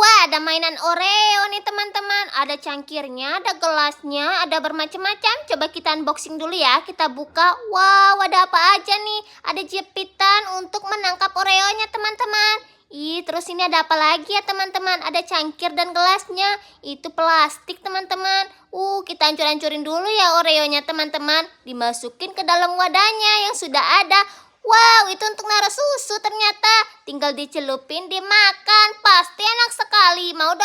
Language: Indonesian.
Wah, ada mainan Oreo nih teman-teman. Ada cangkirnya, ada gelasnya, ada bermacam-macam. Coba kita unboxing dulu ya. Kita buka. Wow, ada apa aja nih? Ada jepitan untuk menangkap Oreonya teman-teman. Terus ini ada apa lagi ya teman-teman? Ada cangkir dan gelasnya. Itu plastik teman-teman. Kita hancur-hancurin dulu ya Oreonya teman-teman. Dimasukin ke dalam wadahnya yang sudah ada. Wow, itu untuk naruh susu ternyata. Tinggal dicelupin, dimakan. Pasti enak sekali. Mau dong?